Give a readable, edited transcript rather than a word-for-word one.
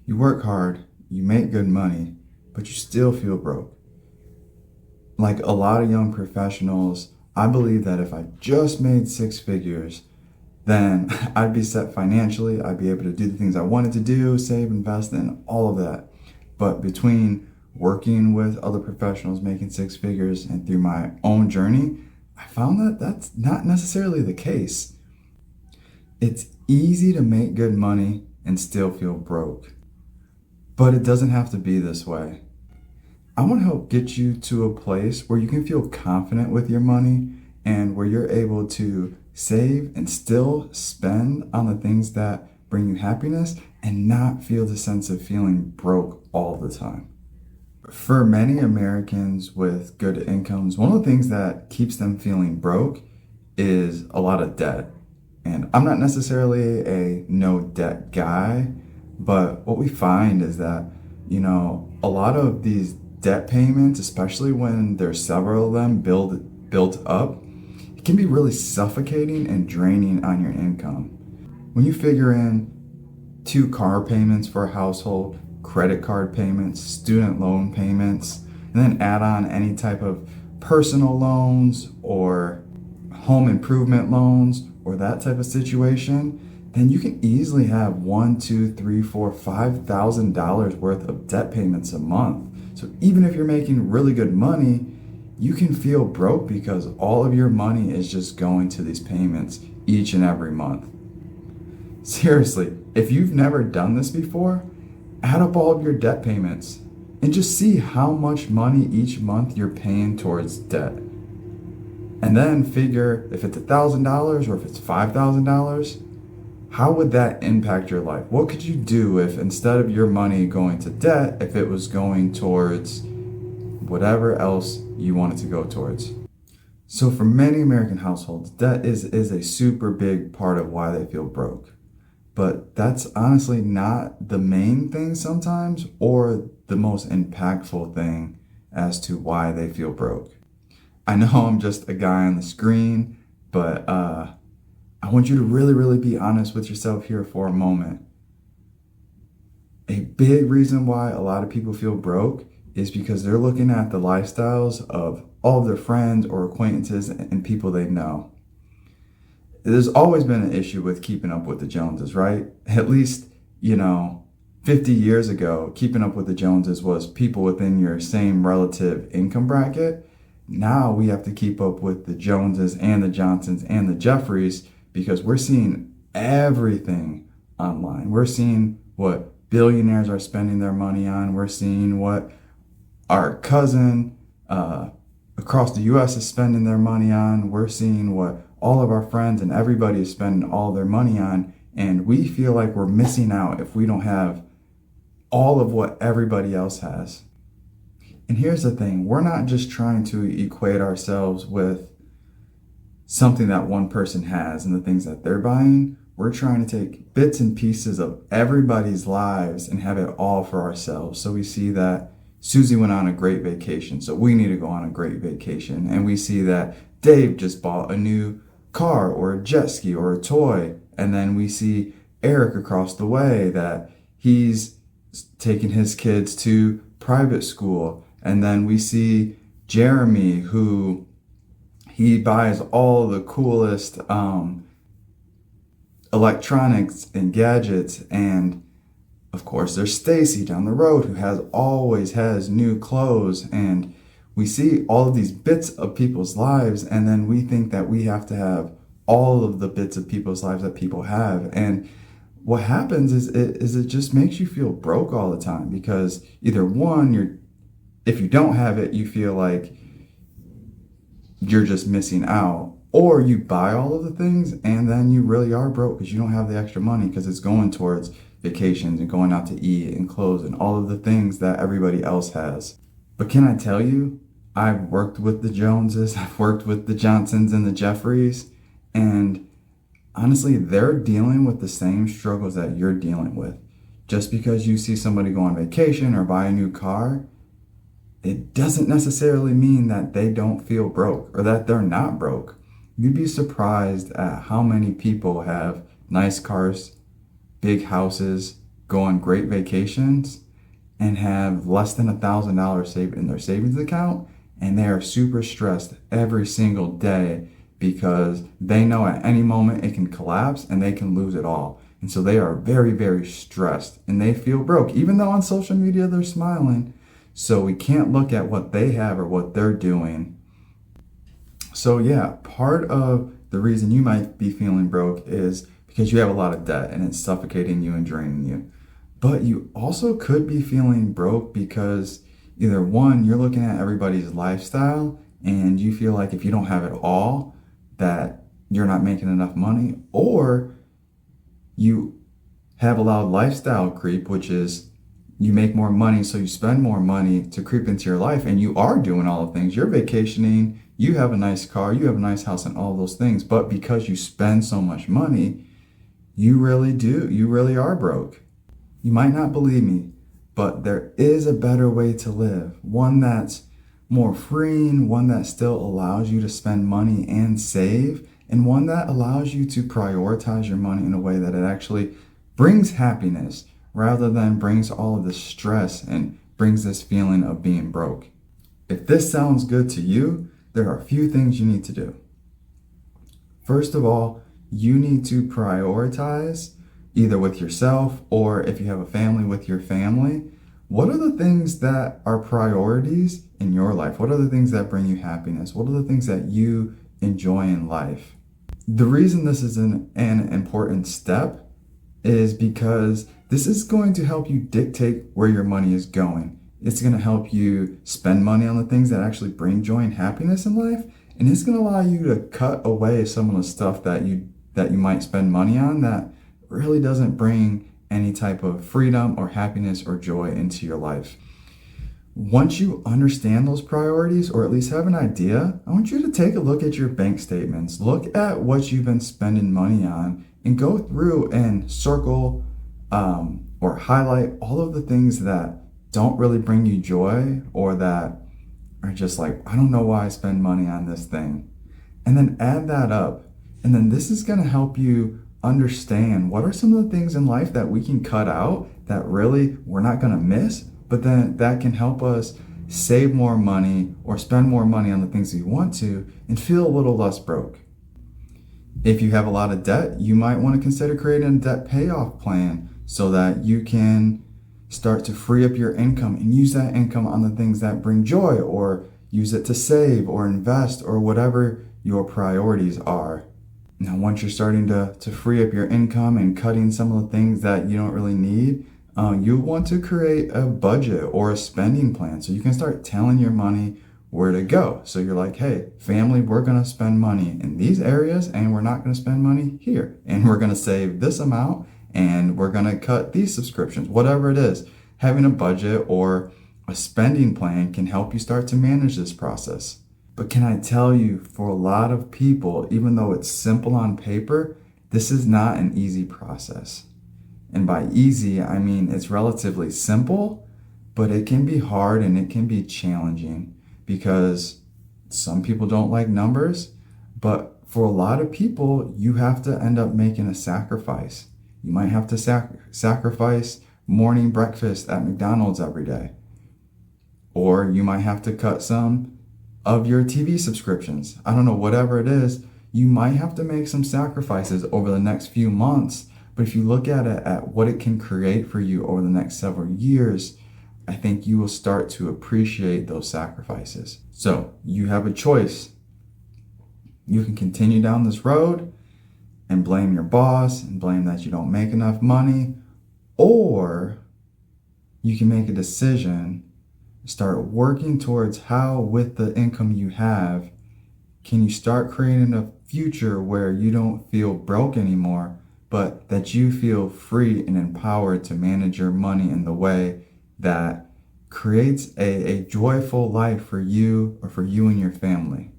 You work hard, you make good money, but you still feel broke. Like a lot of young professionals, I believe that if I just made six figures, then I'd be set financially. I'd be able to do the things I wanted to do, save, invest, and all of that. But between working with other professionals making six figures and through my own journey, I found that that's not necessarily the case. It's easy to make good money and still feel broke, but it doesn't have to be this way. I want to help get you to a place where you can feel confident with your money and where you're able to save and still spend on the things that bring you happiness and not feel the sense of feeling broke all the time. For many Americans with good incomes, one of the things that keeps them feeling broke is a lot of debt. And I'm not necessarily a no debt guy, but what we find is that, a lot of these debt payments, especially when there's several of them built up, it can be really suffocating and draining on your income. When you figure in two car payments for a household, credit card payments, student loan payments, and then add on any type of personal loans or home improvement loans or that type of situation, then you can easily have $1, $2, $3, $4, $5,000 worth of debt payments a month. So even if you're making really good money, you can feel broke because all of your money is just going to these payments each and every month. Seriously, if you've never done this before, add up all of your debt payments and just see how much money each month you're paying towards debt. And then figure if it's $1,000 or if it's $5,000, how would that impact your life? What could you do if instead of your money going to debt, if it was going towards whatever else you want it to go towards? So for many American households, debt is a super big part of why they feel broke. But that's honestly not the main thing sometimes or the most impactful thing as to why they feel broke. I know I'm just a guy on the screen, but I want you to really, really be honest with yourself here for a moment. A big reason why a lot of people feel broke is because they're looking at the lifestyles of all of their friends or acquaintances and people they know. There's always been an issue with keeping up with the Joneses, right? At least, 50 years ago, keeping up with the Joneses was people within your same relative income bracket. Now we have to keep up with the Joneses and the Johnsons and the Jeffreys because we're seeing everything online. We're seeing what billionaires are spending their money on. We're seeing what our cousin across the U.S. is spending their money on. We're seeing what all of our friends and everybody is spending all their money on. And we feel like we're missing out if we don't have all of what everybody else has. And here's the thing, we're not just trying to equate ourselves with something that one person has and the things that they're buying. We're trying to take bits and pieces of everybody's lives and have it all for ourselves. So we see that Susie went on a great vacation, so we need to go on a great vacation. And we see that Dave just bought a new car or a jet ski or a toy. And then we see Eric across the way that he's taking his kids to private school. And then we see Jeremy, who he buys all the coolest electronics and gadgets. And of course, there's Stacy down the road who always has new clothes. And we see all of these bits of people's lives. And then we think that we have to have all of the bits of people's lives that people have. And what happens is it just makes you feel broke all the time because either one, if you don't have it, you feel like you're just missing out, or you buy all of the things and then you really are broke because you don't have the extra money because it's going towards vacations and going out to eat and clothes and all of the things that everybody else has. But can I tell you, I've worked with the Joneses, I've worked with the Johnsons and the Jeffreys, and honestly, they're dealing with the same struggles that you're dealing with. Just because you see somebody go on vacation or buy a new car, it doesn't necessarily mean that they don't feel broke or that they're not broke. You'd be surprised at how many people have nice cars, big houses, go on great vacations and have less than $1,000 saved in their savings account, and they are super stressed every single day because they know at any moment it can collapse and they can lose it all. And so they are very, very stressed and they feel broke, even though on social media they're smiling. So we can't look at what they have or what they're doing. So yeah, part of the reason you might be feeling broke is because you have a lot of debt and it's suffocating you and draining you. But you also could be feeling broke because either one, you're looking at everybody's lifestyle and you feel like if you don't have it all, that you're not making enough money, or you have allowed lifestyle creep, which is you make more money, so you spend more money to creep into your life, and you are doing all the things. You're vacationing, you have a nice car, you have a nice house, and all those things. But because you spend so much money, you really are broke. You might not believe me, but there is a better way to live. One that's more freeing, one that still allows you to spend money and save, and one that allows you to prioritize your money in a way that it actually brings happiness rather than brings all of this stress and brings this feeling of being broke. If this sounds good to you, there are a few things you need to do. First of all, you need to prioritize, either with yourself or if you have a family, with your family. What are the things that are priorities in your life? What are the things that bring you happiness? What are the things that you enjoy in life? The reason this is an important step is because this is going to help you dictate where your money is going. It's going to help you spend money on the things that actually bring joy and happiness in life. And it's going to allow you to cut away some of the stuff that you might spend money on that really doesn't bring any type of freedom or happiness or joy into your life. Once you understand those priorities, or at least have an idea, I want you to take a look at your bank statements. Look at what you've been spending money on and go through and circle or highlight all of the things that don't really bring you joy, or that are just like, I don't know why I spend money on this thing. And then add that up. And then this is going to help you understand what are some of the things in life that we can cut out that really we're not going to miss, but then that can help us save more money or spend more money on the things we want to and feel a little less broke. If you have a lot of debt, you might want to consider creating a debt payoff plan so that you can start to free up your income and use that income on the things that bring joy, or use it to save or invest or whatever your priorities are. Now, once you're starting to free up your income and cutting some of the things that you don't really need, you'll want to create a budget or a spending plan so you can start telling your money where to go. So you're like, hey, family, we're going to spend money in these areas and we're not going to spend money here. And we're going to save this amount and we're going to cut these subscriptions, whatever it is. Having a budget or a spending plan can help you start to manage this process. But can I tell you, for a lot of people, even though it's simple on paper, this is not an easy process. And by easy, I mean it's relatively simple, but it can be hard and it can be challenging because some people don't like numbers. But for a lot of people, you have to end up making a sacrifice. You might have to sacrifice morning breakfast at McDonald's every day. Or you might have to cut some of your TV subscriptions. I don't know, whatever it is, you might have to make some sacrifices over the next few months. But if you look at it at what it can create for you over the next several years, I think you will start to appreciate those sacrifices. So you have a choice. You can continue down this road and blame your boss and blame that you don't make enough money, or you can make a decision, start working towards how, with the income you have, can you start creating a future where you don't feel broke anymore, but that you feel free and empowered to manage your money in the way that creates a joyful life for you or for you and your family.